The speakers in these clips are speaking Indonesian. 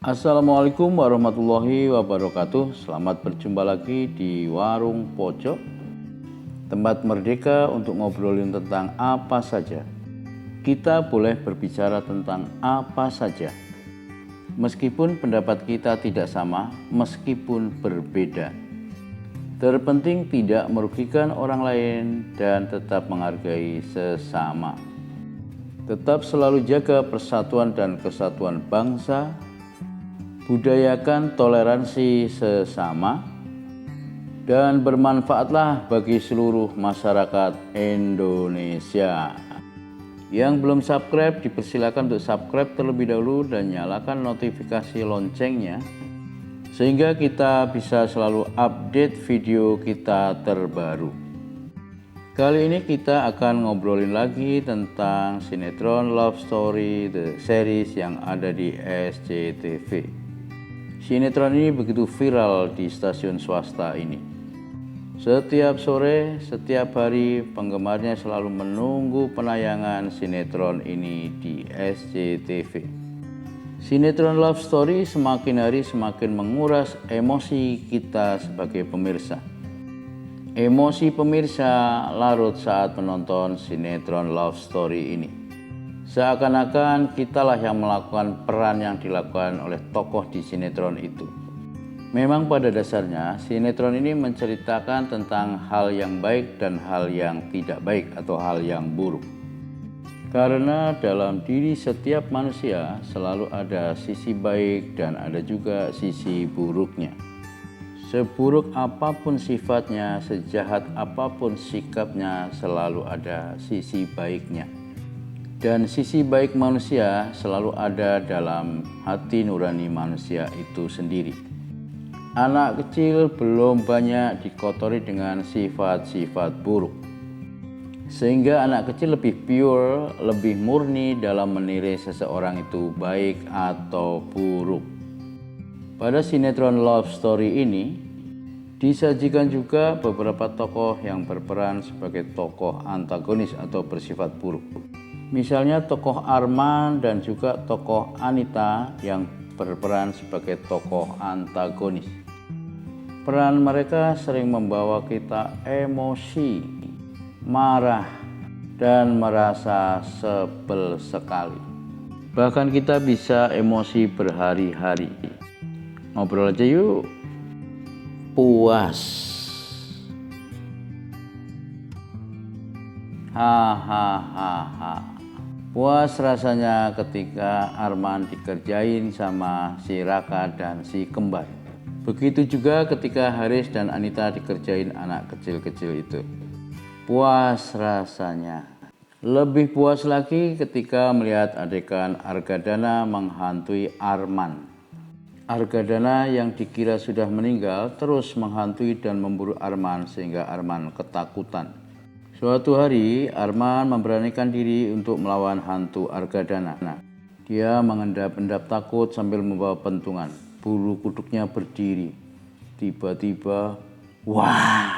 Assalamualaikum warahmatullahi wabarakatuh. Selamat berjumpa lagi di Warung Pojok, tempat merdeka untuk ngobrolin tentang apa saja. Kita boleh berbicara tentang apa saja, meskipun pendapat kita tidak sama, meskipun berbeda. Terpenting tidak merugikan orang lain dan tetap menghargai sesama. Tetap selalu jaga persatuan dan kesatuan bangsa. Budayakan toleransi sesama dan bermanfaatlah bagi seluruh masyarakat Indonesia. Yang belum subscribe dipersilakan untuk subscribe terlebih dahulu dan nyalakan notifikasi loncengnya sehingga kita bisa selalu update video kita terbaru. Kali ini kita akan ngobrolin lagi tentang sinetron Love Story The Series yang ada di SCTV. Sinetron ini begitu viral di stasiun swasta ini. Setiap sore, setiap hari penggemarnya selalu menunggu penayangan sinetron ini di SCTV. Sinetron Love Story semakin hari semakin menguras emosi kita sebagai pemirsa. Emosi pemirsa larut saat menonton sinetron Love Story ini. Seakan-akan kitalah yang melakukan peran yang dilakukan oleh tokoh di sinetron itu. Memang pada dasarnya sinetron ini menceritakan tentang hal yang baik dan hal yang tidak baik atau hal yang buruk. Karena dalam diri setiap manusia selalu ada sisi baik dan ada juga sisi buruknya. Seburuk apapun sifatnya, sejahat apapun sikapnya, selalu ada sisi baiknya. Dan sisi baik manusia selalu ada dalam hati nurani manusia itu sendiri. Anak kecil belum banyak dikotori dengan sifat-sifat buruk. Sehingga anak kecil lebih pure, lebih murni dalam menilai seseorang itu baik atau buruk. Pada sinetron Love Story ini, disajikan juga beberapa tokoh yang berperan sebagai tokoh antagonis atau bersifat buruk. Misalnya tokoh Arman dan juga tokoh Anita yang berperan sebagai tokoh antagonis. Peran mereka sering membawa kita emosi, marah, dan merasa sebel sekali. Bahkan kita bisa emosi berhari-hari. Ngobrol aja yuk. Puas. Hahaha. Puas rasanya ketika Arman dikerjain sama si Raka dan si kembar. Begitu juga ketika Haris dan Anita dikerjain anak kecil-kecil itu. Puas rasanya. Lebih puas lagi ketika melihat adegan Argadana menghantui Arman. Argadana yang dikira sudah meninggal terus menghantui dan memburu Arman sehingga Arman ketakutan. Suatu hari Arman memberanikan diri untuk melawan hantu Argadana. Dia mengendap-endap takut sambil membawa pentungan. Bulu kuduknya berdiri. Tiba-tiba, wah,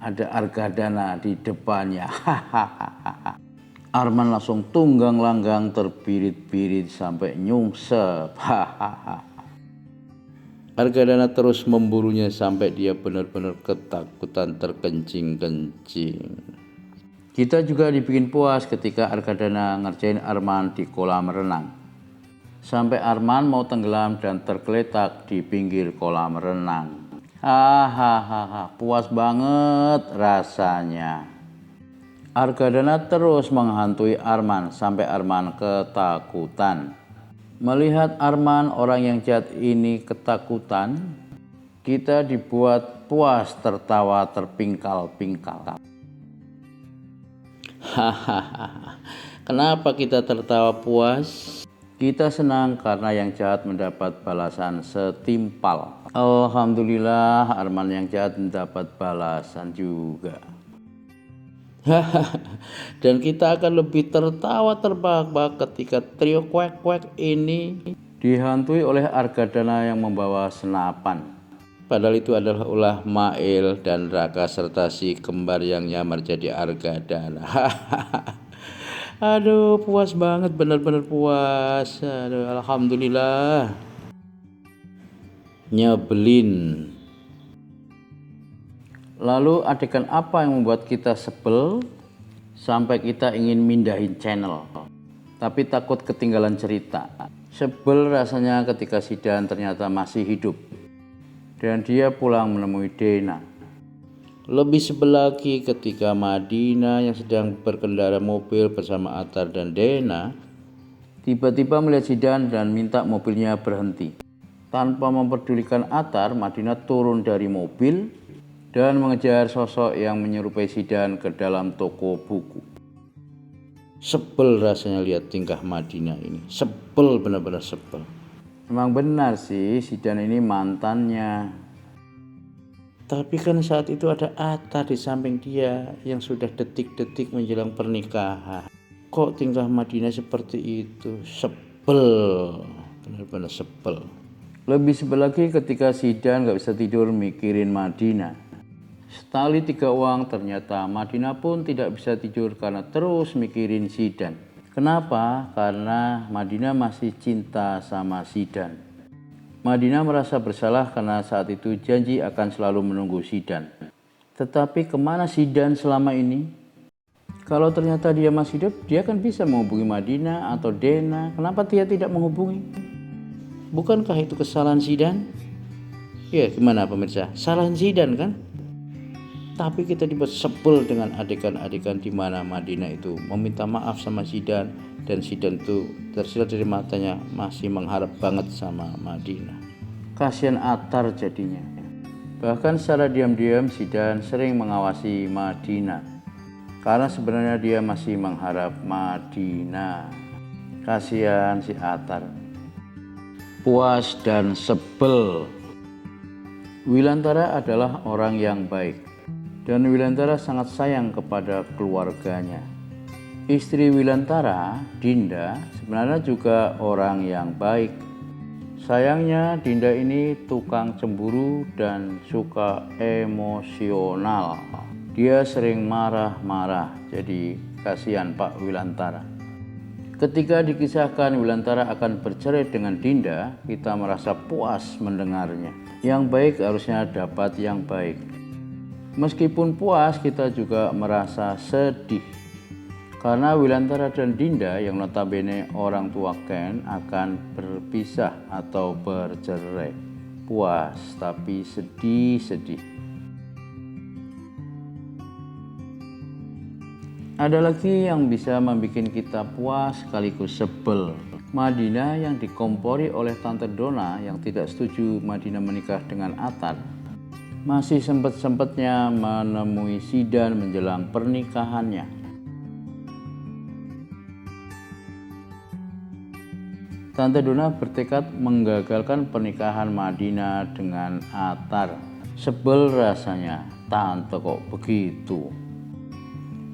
ada Argadana di depannya. Arman langsung tunggang langgang terbirit-birit sampai nyungsep. Argadana terus memburunya sampai dia benar-benar ketakutan terkencing-kencing. Kita juga dibikin puas ketika Argadana ngerjain Arman di kolam renang. Sampai Arman mau tenggelam dan tergeletak di pinggir kolam renang. Hahaha, puas banget rasanya. Argadana terus menghantui Arman sampai Arman ketakutan. Melihat Arman orang yang jahat ini ketakutan, kita dibuat puas tertawa terpingkal-pingkal. Hahaha. Kenapa kita tertawa puas? Kita senang karena yang jahat mendapat balasan setimpal. Alhamdulillah Arman yang jahat mendapat balasan juga. Dan kita akan lebih tertawa terbahak-bahak ketika trio kuek-kuek ini dihantui oleh Argadana yang membawa senapan. Padahal itu adalah ulah Mail dan Raka serta si kembar yang nyamar jadi Argadana. Aduh, puas banget, benar-benar puas. Aduh, alhamdulillah. Nyebelin. Lalu adegan apa yang membuat kita sebel sampai kita ingin mindahin channel, tapi takut ketinggalan cerita? Sebel rasanya ketika Zidan ternyata masih hidup dan dia pulang menemui Dena. Lebih sebel lagi ketika Madinah yang sedang berkendara mobil bersama Attar dan Dena tiba-tiba melihat Zidan dan minta mobilnya berhenti. Tanpa memperdulikan Attar, Madinah turun dari mobil dan mengejar sosok yang menyerupai Zidan ke dalam toko buku. Sebel rasanya lihat tingkah Madinah ini. Sebel, benar-benar sebel. Memang benar sih, Zidan ini mantannya. Tapi kan saat itu ada Attar di samping dia yang sudah detik-detik menjelang pernikahan. Kok tingkah Madinah seperti itu? Sebel, benar-benar sebel. Lebih sebel lagi ketika Zidan gak bisa tidur mikirin Madinah. Setali 3 uang, ternyata Madinah pun tidak bisa tidur karena terus mikirin Zidan. Kenapa? Karena Madinah masih cinta sama Zidan. Madinah merasa bersalah karena saat itu janji akan selalu menunggu Zidan. Tetapi kemana Zidan selama ini? Kalau ternyata dia masih hidup, dia kan bisa menghubungi Madinah atau Dena. Kenapa dia tidak menghubungi? Bukankah itu kesalahan Zidan? Ya, gimana pemirsa? Salah Zidan kan? Tapi kita dibuat sebel dengan adegan-adegan di mana Madinah itu meminta maaf sama Zidan dan Zidan itu tersirat dari matanya masih mengharap banget sama Madinah. Kasihan Attar jadinya. Bahkan secara diam-diam Zidan sering mengawasi Madinah karena sebenarnya dia masih mengharap Madinah. Kasihan si Attar. Puas dan sebel. Wilantara adalah orang yang baik. Dan Wilantara sangat sayang kepada keluarganya. Istri Wilantara, Dinda, sebenarnya juga orang yang baik. Sayangnya Dinda ini tukang cemburu dan suka emosional. Dia sering marah-marah, jadi kasihan Pak Wilantara. Ketika dikisahkan Wilantara akan bercerai dengan Dinda, kita merasa puas mendengarnya. Yang baik harusnya dapat yang baik. Meskipun puas, kita juga merasa sedih karena Wilantara dan Dinda yang notabene orang tua Ken akan berpisah atau bercerai. Puas tapi sedih-sedih. Ada lagi yang bisa membuat kita puas sekaligus sebel. Madinah yang dikompori oleh Tante Dona yang tidak setuju Madinah menikah dengan Attar masih sempat-sempatnya menemui Zidan menjelang pernikahannya. Tante Dona bertekad menggagalkan pernikahan Madinah dengan Attar. Sebel rasanya, tante kok begitu.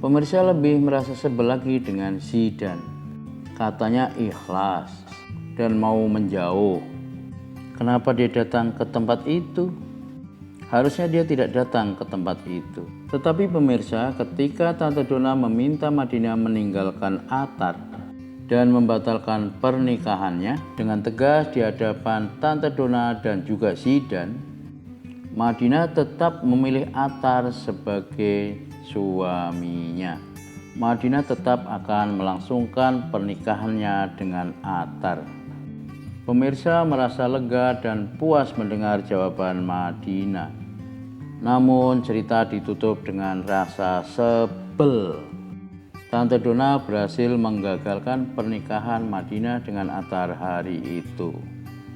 Pemirsa lebih merasa sebel lagi dengan Zidan. Katanya ikhlas dan mau menjauh. Kenapa dia datang ke tempat itu? Harusnya dia tidak datang ke tempat itu. Tetapi pemirsa, ketika Tante Dona meminta Madinah meninggalkan Attar dan membatalkan pernikahannya dengan tegas di hadapan Tante Dona dan juga Zidan, Madinah tetap memilih Attar sebagai suaminya. Madinah tetap akan melangsungkan pernikahannya dengan Attar. Pemirsa merasa lega dan puas mendengar jawaban Madinah. Namun cerita ditutup dengan rasa sebel. Tante Dona berhasil menggagalkan pernikahan Madinah dengan Attar hari itu.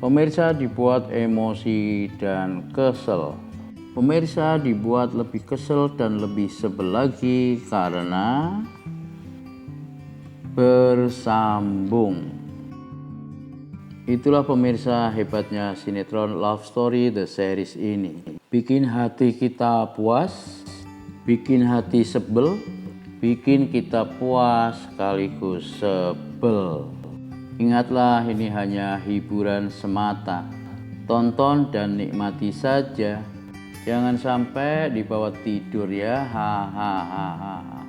Pemirsa dibuat emosi dan kesel. Pemirsa dibuat lebih kesel dan lebih sebel lagi karena bersambung. Itulah pemirsa hebatnya sinetron Love Story The Series ini. Bikin hati kita puas, bikin hati sebel, bikin kita puas sekaligus sebel. Ingatlah, ini hanya hiburan semata. Tonton dan nikmati saja. Jangan sampai dibawa tidur ya. Hahaha.